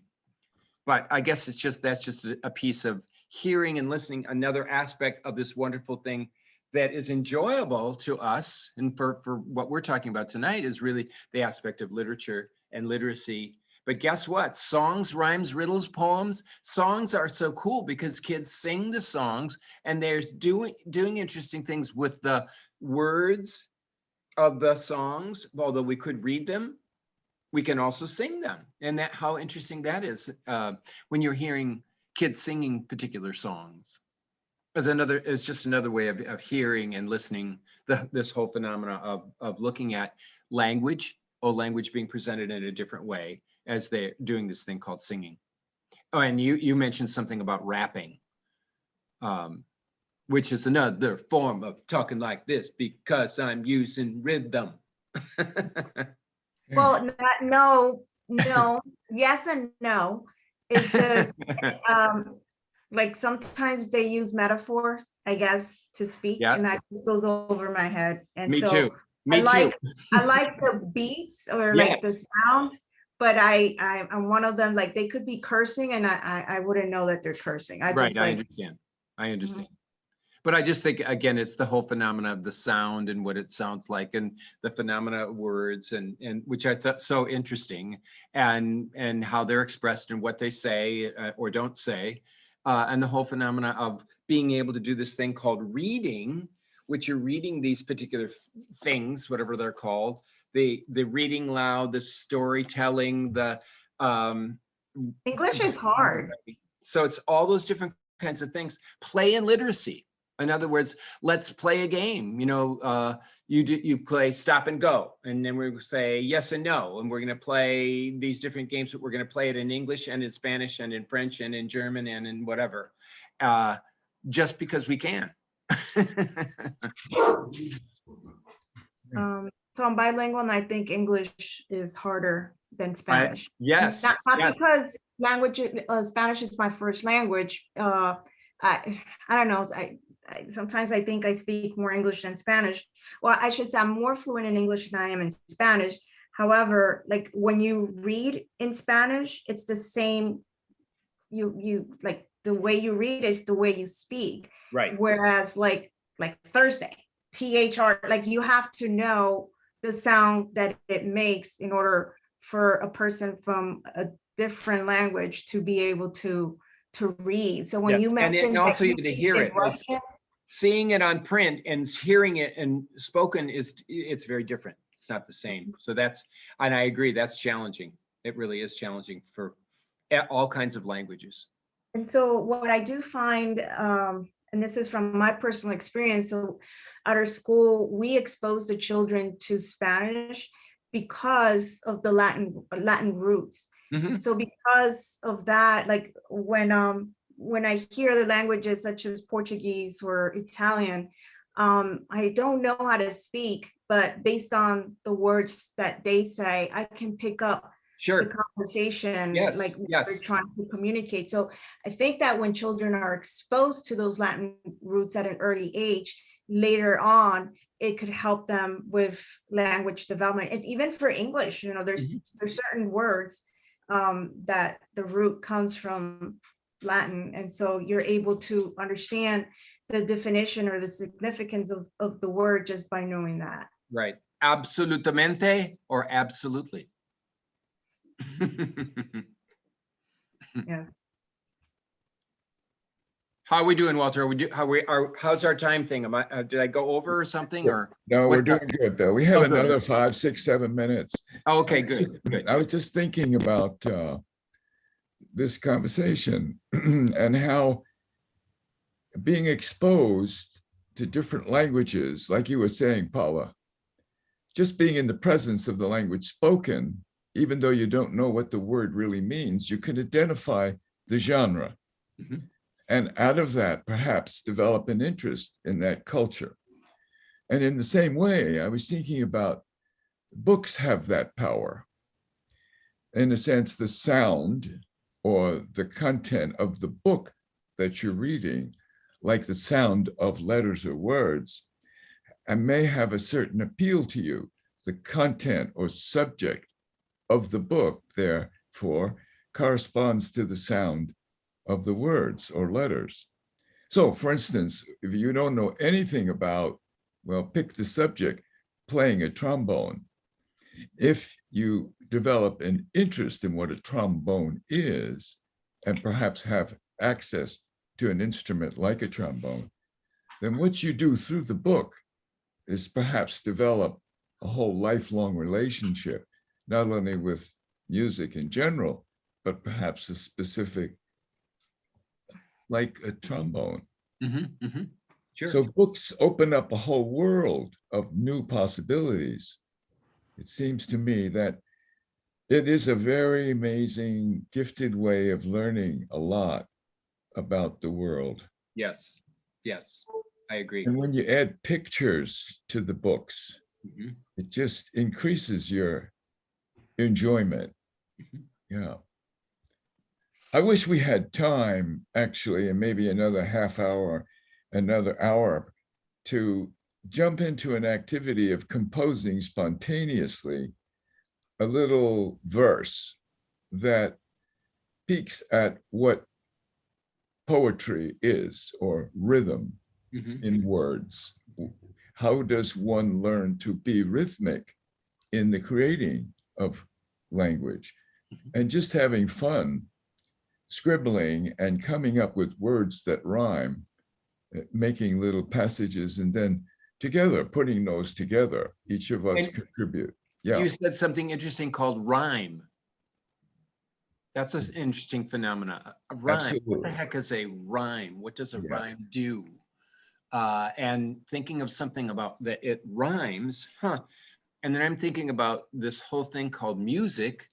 But I guess that's just a piece of hearing and listening, another aspect of this wonderful thing that is enjoyable to us. And for what we're talking about tonight is really the aspect of literature and literacy. But guess what? Songs, rhymes, riddles, poems, songs are so cool because kids sing the songs and they're doing interesting things with the words of the songs. Although we could read them, we can also sing them. And that, how interesting that is when you're hearing kids singing particular songs. Is just another way of hearing and listening this whole phenomena of looking at language, or language being presented in a different way as they're doing this thing called singing. Oh, and you mentioned something about rapping, which is another form of talking like this because I'm using rhythm.
Well, no, yes and no. It's just like sometimes they use metaphors, I guess, to speak,
Yeah.
and that just goes over my head. And
Me
so
too. Me too.
I like the beats or like the sound, but I'm one of them. Like they could be cursing, and I wouldn't know that they're cursing. I just like.
I understand. But I just think, again, it's the whole phenomena of the sound and what it sounds like, and the phenomena of words, and which I thought so interesting, and how they're expressed and what they say or don't say, and the whole phenomena of being able to do this thing called reading, which you're reading these particular things, whatever they're called, the reading loud, the storytelling, the
English is hard.
So it's all those different kinds of things. Play and literacy. In other words, let's play a game. You play stop and go, and then we say yes and no, and we're going to play these different games. But we're going to play it in English and in Spanish and in French and in German and in whatever, just because we can.
So I'm bilingual, and I think English is harder than Spanish.
Yes.
Not because Spanish is my first language. I don't know. Sometimes I think I speak more English than Spanish. Well, I should say I'm more fluent in English than I am in Spanish. However, like when you read in Spanish, it's the same. You like the way you read is the way you speak.
Right.
Whereas like Thursday, THR, like you have to know the sound that it makes in order for a person from a different language to be able to read. So when you mentioned,
and also you to hear it,
Russian,
seeing it on print and hearing it and spoken it's very different. It's not the same. So and I agree, that's challenging. It really is challenging for all kinds of languages.
And so what I do find, and this is from my personal experience. So at our school, we expose the children to Spanish because of the Latin roots.
Mhm.
So because of that, like when I hear the languages such as Portuguese or Italian, I don't know how to speak, but based on the words that they say, I can pick up the
Sure.
conversation,
Yes,
like what
yes.
they're trying to communicate. So I think that when children are exposed to those Latin roots at an early age, later on, it could help them with language development. And even for English, you know, there's certain words that the root comes from Latin. And so you're able to understand the definition or the significance of the word just by knowing that.
Right. Absolutamente or absolutely.
Yeah.
How are we doing, Walter? How's our time thing? Did I go over or something, or?
No, we're
what's
doing
up?
good, Bill. We have
Oh, good.
another 5, 6, 7 minutes.
Oh, okay, good, good.
I was just thinking about this conversation and how being exposed to different languages, like you were saying, Paula, just being in the presence of the language spoken, even though you don't know what the word really means, you can identify the genre.
Mhm.
And out of that, perhaps develop an interest in that culture. And in the same way, I was thinking about books have that power. In a sense, the sound or the content of the book that you're reading, like the sound of letters or words, and may have a certain appeal to you. The content or subject of the book, therefore, corresponds to the sound of the words or letters. So, for instance, if you don't know anything about, well, pick the subject, playing a trombone. If you develop an interest in what a trombone is, and perhaps have access to an instrument like a trombone, then what you do through the book is perhaps develop a whole lifelong relationship, not only with music in general, but perhaps a specific, like a trombone.
Sure.
So books open up a whole world of new possibilities. It seems to me that it is a very amazing, gifted way of learning a lot about the world.
Yes, yes, I agree.
And when you add pictures to the books,
Mhm.
it just increases your enjoyment.
Mhm.
Yeah. I wish we had time, actually, and maybe another half hour, another hour, to jump into an activity of composing spontaneously a little verse that peeks at what poetry is, or rhythm
Mhm.
in words. How does one learn to be rhythmic in the creating of language? And just having fun, scribbling and coming up with words that rhyme, making little passages, and then together, putting those together, each of us
And
contribute. Yeah,
You said something interesting called rhyme. That's an interesting phenomena. A rhyme. What the
absolutely.
heck is a rhyme? What does a
Yeah.
rhyme do? And thinking of something about that it rhymes, and then I'm thinking about this whole thing called music.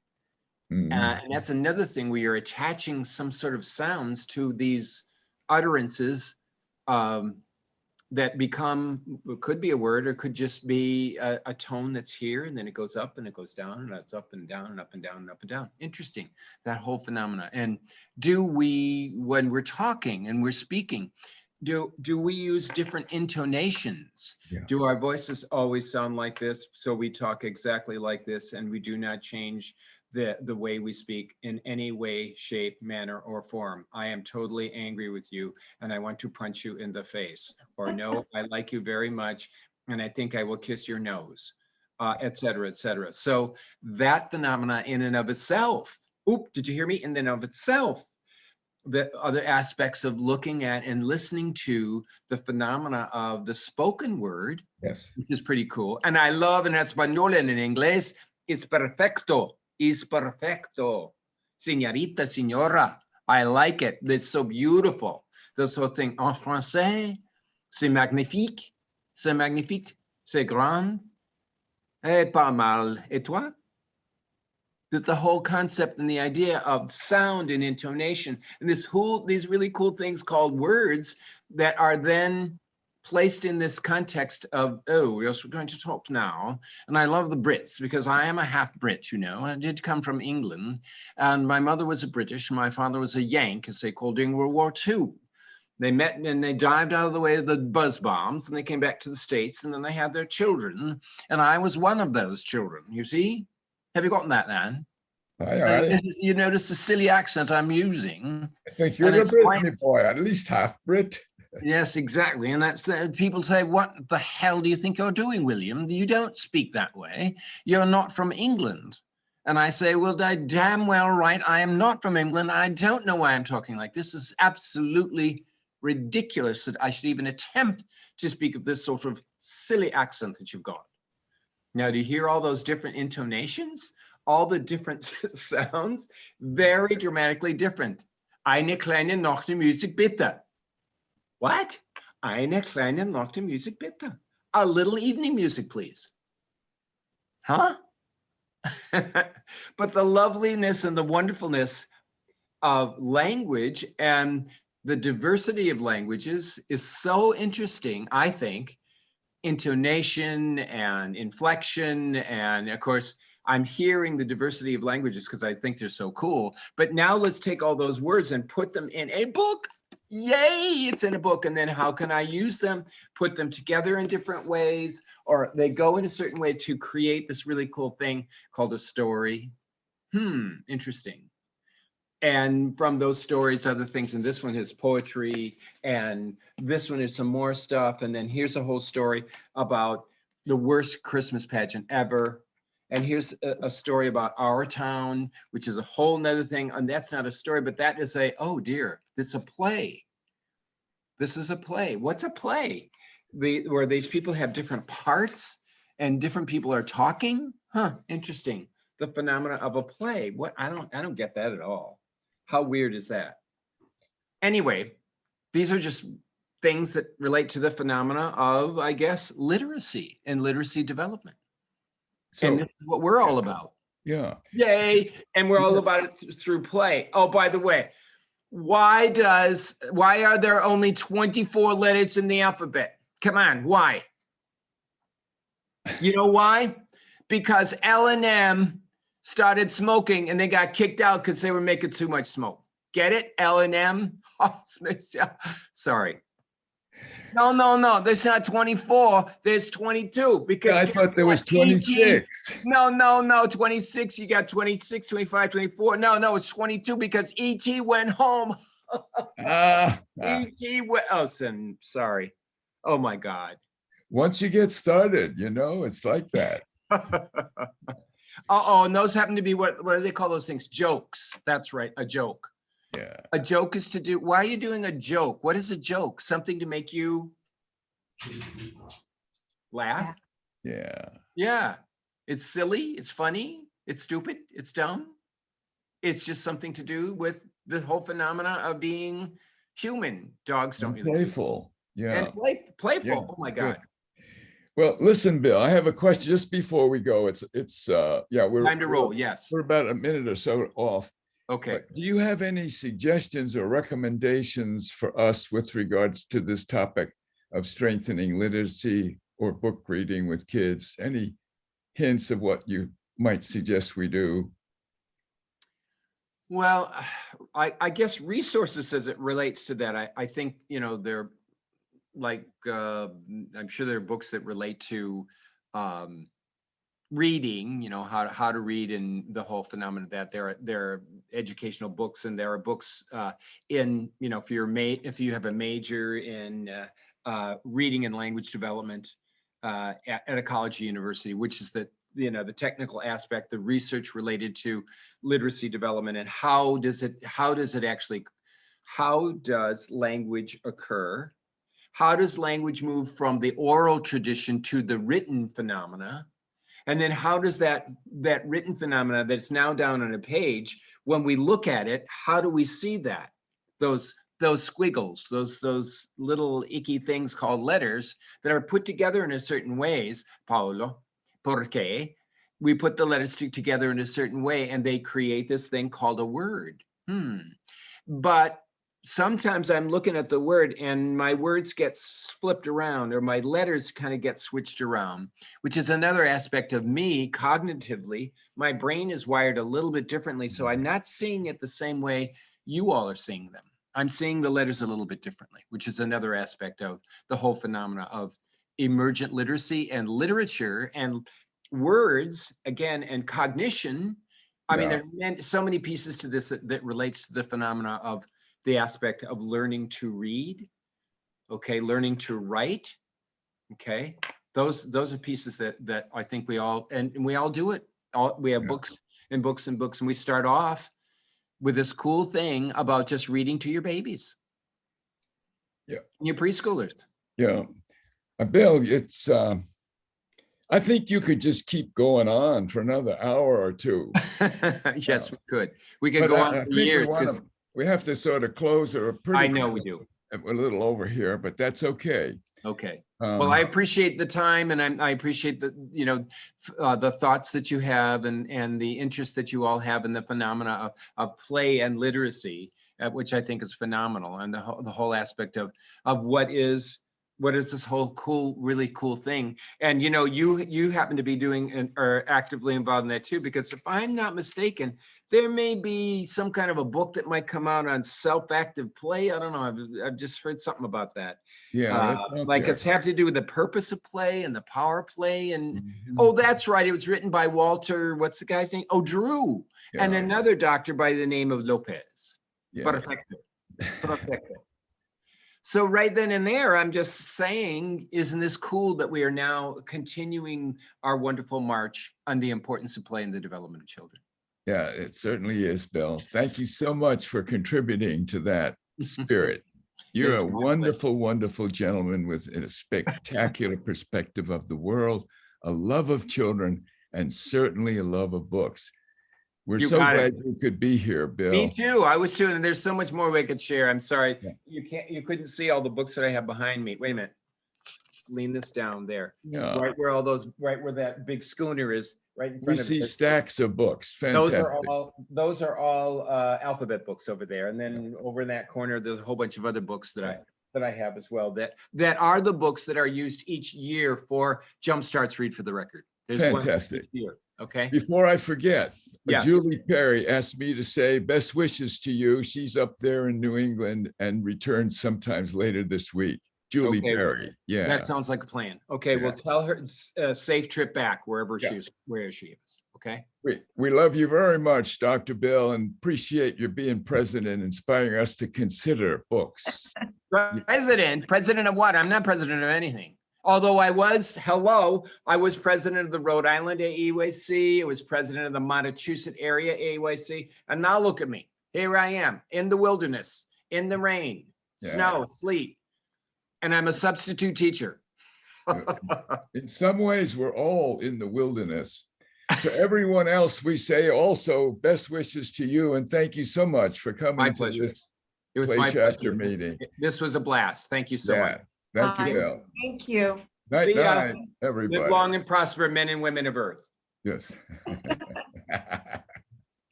Mm.
And that's another thing where you're attaching some sort of sounds to these utterances that become, could be a word, or could just be a tone that's here, and then it goes up and it goes down, and it's up and down and up and down and up and down. Interesting, that whole phenomena. And do we, when we're talking and we're speaking, do we use different intonations?
Yeah.
Do our voices always sound like this, so we talk exactly like this, and we do not change the way we speak in any way, shape, manner, or form? I am totally angry with you and I want to punch you in the face. Or no, I like you very much and I think I will kiss your nose, et cetera, et cetera. So that phenomena in and of itself, did you hear me? In and of itself, the other aspects of looking at and listening to the phenomena of the spoken word,
Yes.
which is pretty cool. And I love in español and in inglés, es perfecto. Is perfecto, señorita, señora. I like it. It's so beautiful. This whole thing en français, c'est magnifique, c'est grand, et pas mal. Et toi? That the whole concept and the idea of sound and intonation and these really cool things called words that are then placed in this context of, oh, yes, we're going to talk now. And I love the Brits because I am a half Brit, you know. I did come from England and my mother was a British and my father was a Yank, as they called during World War II. They met and they dived out of the way of the buzz bombs and they came back to the States and then they had their children. And I was one of those children, you see? Have you gotten that, Dan? You notice the silly accent I'm using.
I think you're a Brittany boy, at least half Brit.
Yes, exactly. And that's people say, what the hell do you think you're doing, William? You don't speak that way. You're not from England. And I say, well, I damn well right. I am not from England. I don't know why I'm talking like this. This is absolutely ridiculous that I should even attempt to speak of this sort of silly accent that you've got. Now, do you hear all those different intonations? All the different sounds? Very dramatically different. Eine kleine Nacht Musik bitte. What? Eine kleine Nacht Musik bitte. A little evening music, please. Huh? But the loveliness and the wonderfulness of language and the diversity of languages is so interesting, I think. Intonation and inflection, and of course, I'm hearing the diversity of languages because I think they're so cool. But now let's take all those words and put them in a book. Yay, it's in a book. And then how can I use them? Put them together in different ways, or they go in a certain way to create this really cool thing called a story. Interesting. And from those stories, other things, and this one is poetry, and this one is some more stuff. And then here's a whole story about the worst Christmas pageant ever. And here's a story about our town, which is a whole nother thing. And that's not a story, but that is a, oh dear, it's a play. This is a play. What's a play? Where these people have different parts and different people are talking? Huh, interesting. The phenomena of a play. What? I don't get that at all. How weird is that? Anyway, these are just things that relate to the phenomena of, I guess, literacy and literacy development.
So,
and this is what we're all about.
Yeah.
Yay. And we're all about it through play. Oh, by the way, why are there only 24 letters in the alphabet? Come on, why? You know why? Because L&M started smoking and they got kicked out because they were making too much smoke. Get it? L&M? Oh, sorry. No, there's not 24, there's 22 because
I thought there was 26.
No, 26, you got 26, 25, 24. No, it's 22 because E.T. went home. E.T. went, sorry. Oh my God.
Once you get started, you know, it's like that.
And those happen to be, what do they call those things? Jokes. That's right, a joke.
Yeah.
A joke is to do, why are you doing a joke? What is a joke? Something to make you laugh?
Yeah.
Yeah. It's silly, it's funny, it's stupid, it's dumb. It's just something to do with the whole phenomena of being human. Dogs don't really
Playful. Yeah.
And playful.
Yeah.
Oh my God.
Well, listen, Bill, I have a question just before we go. It's we're
Time to roll, yes.
We're about a minute or so off.
Okay.
But do you have any suggestions or recommendations for us with regards to this topic of strengthening literacy or book reading with kids? Any hints of what you might suggest we do?
Well, I guess resources as it relates to that, I think, you know, they're like, I'm sure there are books that relate to reading, you know, how to read and the whole phenomenon of that. There are educational books, and there are books in, you know, if you have a major in reading and language development at a college or university, which is the technical aspect, the research related to literacy development, and how does language occur? How does language move from the oral tradition to the written phenomena? And then how does that written phenomena that's now down on a page, when we look at it, how do we see that? Those squiggles, those little icky things called letters that are put together in a certain ways, Paolo, porque we put the letters together in a certain way and they create this thing called a word. But sometimes I'm looking at the word and my words get flipped around, or my letters kind of get switched around, which is another aspect of me cognitively. My brain is wired a little bit differently. So I'm not seeing it the same way you all are seeing them. I'm seeing the letters a little bit differently, which is another aspect of the whole phenomena of emergent literacy and literature and words, again, and cognition. I mean, there are so many pieces to this that relates to the phenomena of the aspect of learning to read, okay, learning to write, okay. Those are pieces that I think we all do it. We have books and books and books, and we start off with this cool thing about just reading to your babies. Your preschoolers.
Bill, it's I think you could just keep going on for another hour or two.
Yes, we could. We could go on for years because
we have to sort of close, or pretty.
I know we do.
We're a little over here, but that's okay.
Okay. Well, I appreciate the time, and I appreciate the thoughts that you have, and the interest that you all have in the phenomena of play and literacy, which I think is phenomenal, and the whole aspect of what is this whole really cool thing. And you happen to be doing or actively involved in that too, because if I'm not mistaken, there may be some kind of a book that might come out on self-active play. I don't know. I've just heard something about that. Like it's have to do with the purpose of play and the power of play. And oh, that's right. It was written by Walter. What's the guy's name? Oh, Drew. And another doctor by the name of Lopez. Perfecto. So right then and there, I'm just saying, isn't this cool that we are now continuing our wonderful march on the importance of play in the development of children?
Yeah, it certainly is, Bill. Thank you so much for contributing to that spirit. You're a wonderful, wonderful gentleman with a spectacular perspective of the world, a love of children, and certainly a love of books. We're so glad you could be here, Bill.
Me too. I was too. And there's so much more we could share. I'm sorry. You couldn't see all the books that I have behind me. Wait a minute. Lean this down there. Right where that big schooner is, right in front of it.
We see stacks of books. Fantastic.
Those are all alphabet books over there. And then over in that corner, there's a whole bunch of other books that I have as well. That are the books that are used each year for Jumpstart's Read for the Record. There's
fantastic.
One each year. Okay.
Before I forget, Julie Perry asked me to say best wishes to you. She's up there in New England and returns sometimes later this week. Julie Perry. Yeah.
That sounds like a plan. Okay. We'll tell her safe trip back where she is. Okay.
We love you very much, Dr. Bill, and appreciate your being president and inspiring us to consider books.
President of what? I'm not president of anything. Although I was president of the Rhode Island AEYC. I was president of the Montechusett area AEYC. And now look at me. Here I am in the wilderness, in the rain, snow, sleet. And I'm a substitute teacher.
In some ways, we're all in the wilderness. To everyone else, we say also best wishes to you. And thank you so much for coming to this Play Chapter meeting.
This was a blast. Thank you so much.
Thank you, Bill.
Thank you.
Night, night, everybody.
Live long and prosper, men and women of Earth.
Yes.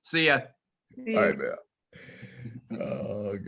See ya.
Bye, Bill.